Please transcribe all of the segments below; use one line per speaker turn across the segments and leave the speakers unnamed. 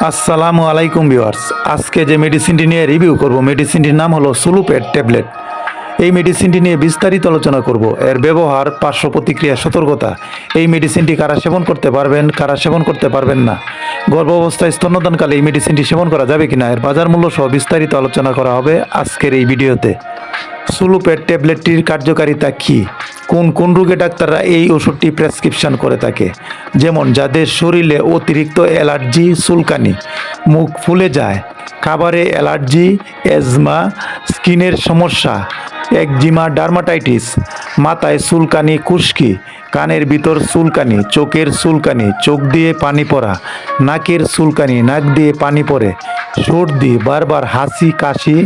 আসসালামু আলাইকুম ভিউয়ার্স। আজকে যে মেডিসিনটি নিয়ে রিভিউ করব, মেডিসিনটির নাম হলো সুলুপেট ট্যাবলেট। এই মেডিসিনটি নিয়ে বিস্তারিত আলোচনা করব। এর ব্যবহার, পার্শ্ব প্রতিক্রিয়া, সতর্কতা, এই মেডিসিনটি কারা সেবন করতে পারবেন, কারা সেবন করতে পারবেন না, গর্ভাবস্থায় স্তন্যদানকালে এই মেডিসিনটি সেবন করা যাবে কিনা, এর বাজার মূল্য সহ বিস্তারিত আলোচনা করা হবে আজকের এই ভিডিওতে। সুলুপেট ট্যাবলেটটির কার্যকারিতা কী, কোন কোন রোগে ডাক্তাররা এই ওষুধটি প্রেসক্রিপশন করে থাকে, যেমন যাদের শরীরে অতিরিক্ত অ্যালার্জি, চুলকানি, মুখ ফুলে যায়, খাবারে অ্যালার্জি, অ্যাজমা, স্কিনের সমস্যা, একজিমা, ডার্মাটাইটিস, মাথায় চুলকানি, খুশকি, কানের ভিতর চুলকানি, চোখের চুলকানি, চোখ দিয়ে পানি পড়া, নাকের চুলকানি, নাক দিয়ে পানি পড়ে, সর্দি, বারবার হাসি, কাশি,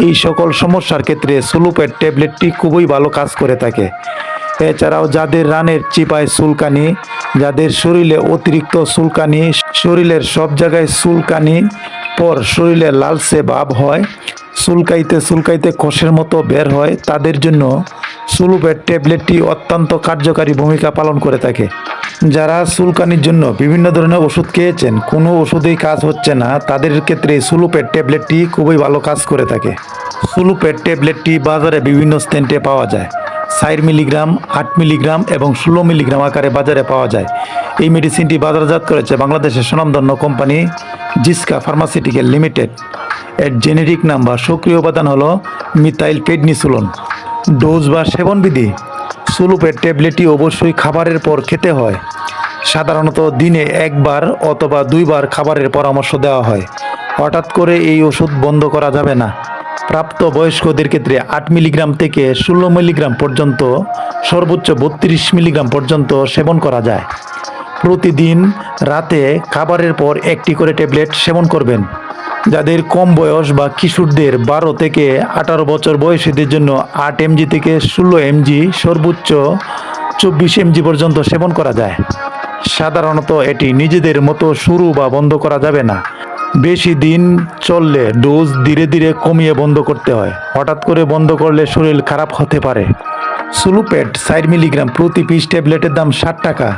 এই সকল সমস্যার ক্ষেত্রে সুলুপেট ট্যাবলেটটি খুবই ভালো কাজ করে থাকে। এছাড়াও যাদের রানের চিপায় চুলকানি, যাদের শরীরে অতিরিক্ত চুলকানি, শরীরের সব জায়গায় চুলকানি, পর শরীরে লালচে ভাব হয়, চুলকাইতে চুলকাইতে খসের মতো বের হয়, তাদের জন্য সুলুপেট ট্যাবলেটটি অত্যন্ত কার্যকারী ভূমিকা পালন করে থাকে। যারা চুলকানির জন্য বিভিন্ন ধরনের ওষুধ খেয়েছেন, কোনো ওষুধেই কাজ হচ্ছে না, তাদের ক্ষেত্রে সুলুপেট ট্যাবলেটটি খুবই ভালো কাজ করে থাকে। সুলুপেট ট্যাবলেটটি বাজারে বিভিন্ন স্ট্যান্ডে পাওয়া যায়। 4 মিলিগ্রাম, 8 মিলিগ্রাম এবং 16 মিলিগ্রাম আকারে বাজারে পাওয়া যায়। এই মেডিসিনটি বাজারজাত করেছে বাংলাদেশের স্বনামধন্য কোম্পানি জিসকা ফার্মাসিউটিক্যাল লিমিটেড। এর জেনেরিক নাম বা সক্রিয় উপাদান হলো মিথাইল প্রেডনিসোলোন। ডোজ বা সেবনবিধি: সুলুপেট ট্যাবলেটটি অবশ্যই খাবারের পর খেতে হয়। সাধারণত দিনে একবার অথবা 2 বার খাবারের পরামর্শ দেওয়া হয়। হঠাৎ করে এই ওষুধ বন্ধ করা যাবে না। প্রাপ্ত বয়স্কদের ক্ষেত্রে 8 মিলিগ্রাম থেকে 16 মিলিগ্রাম পর্যন্ত, সর্বোচ্চ 32 মিলিগ্রাম পর্যন্ত সেবন করা যায়। প্রতিদিন রাতে খাবারের পর একটি করে ট্যাবলেট সেবন করবেন। যাদের কম বয়স বা কিশোরদের 12 থেকে 18 বছর বয়সীদের জন্য 8 এমজি থেকে 16 এমজি, সর্বোচ্চ 24 এমজি পর্যন্ত সেবন করা যায়। সাধারণত এটি নিজেদের মতো শুরু বা বন্ধ করা যাবে না। বেশি দিন চললে ডোজ ধীরে ধীরে কমিয়ে বন্ধ করতে হয়। হঠাৎ করে বন্ধ করলে শরীর খারাপ হতে পারে। সুলুপেট 4 মিলিগ্রাম প্রতি পিস ট্যাবলেটের দাম 60 টাকা।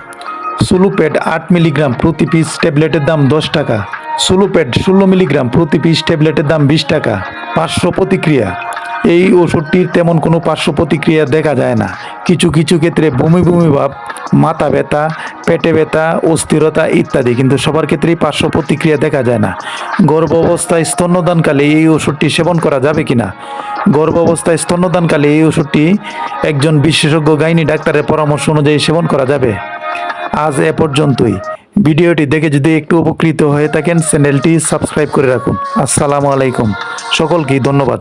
সুলুপেট 8 মিলিগ্রাম প্রতি পিস ট্যাবলেটের দাম 10 টাকা। সুলুপেট 16 মিলিগ্রাম প্রতি পিস ট্যাবলেটের দাম 20 টাকা। পার্শ্ব প্রতিক্রিয়া: এই ওষুধটির তেমন কোনো পার্শ্ব প্রতিক্রিয়া দেখা যায় না। কিছু কিছু ক্ষেত্রে বমি বমি ভাব, মাথা ব্যথা, পেটে ব্যথা, অস্থিরতা ইত্যাদি, কিন্তু সবার ক্ষেত্রেই পার্শ্ব প্রতিক্রিয়া দেখা যায় না। গর্ভাবস্থায় স্তন্যদানকালে এই ওষুধটি সেবন করা যাবে কিনা? গর্ভাবস্থায় স্তন্যদানকালে এই ওষুধটি একজন বিশেষজ্ঞ গাইনি ডাক্তারের পরামর্শ অনুযায়ী সেবন করা যাবে। আজ এ পর্যন্তই। ভিডিওটি দেখে যদি একটু উপকৃত হয়ে থাকেন, চ্যানেলটি সাবস্ক্রাইব করে রাখুন। আসসালামু আলাইকুম, সকলকেই ধন্যবাদ।